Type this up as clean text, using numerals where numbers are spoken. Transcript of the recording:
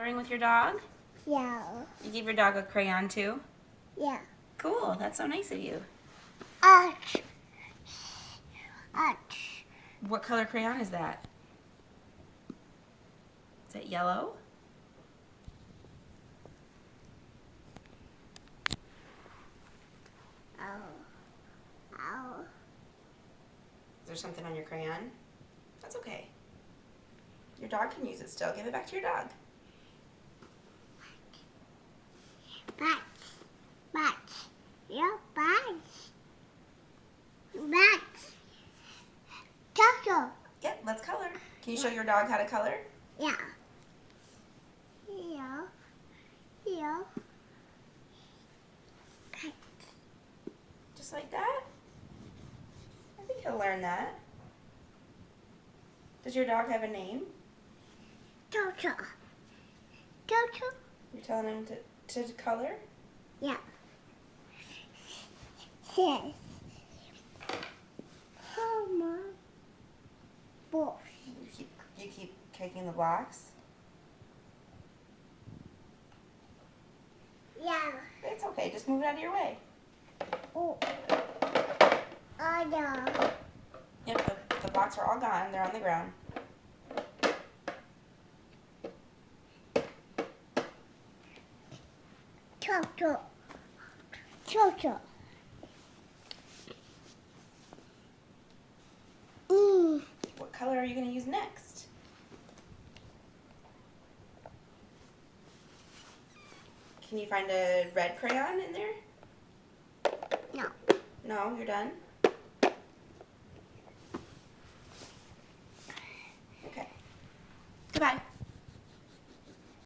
coloring with your dog? Yeah. You gave your dog a crayon too? Yeah. Cool, that's so nice of you. Arch. Arch. What color crayon is that? Is that yellow? Ow. Is there something on your crayon? That's okay. Your dog can use it still. Give it back to your dog. Bats. Bats. Yeah, bats. Bats. Turtle. Yep, let's color. Can you show your dog how to color? Yeah. Yeah. Yeah. Bats. Just like that? I think he'll learn that. Does your dog have a name? Turtle. Turtle. You're telling him to color? Yeah. Says. Mama. Boss. You keep kicking the blocks? Yeah. It's okay, just move it out of your way. Oh. Oh, yeah. Yep, the blocks are all gone. They're on the ground. Turtle. Turtle. What color are you going to use next? Can you find a red crayon in there? No. No, you're done?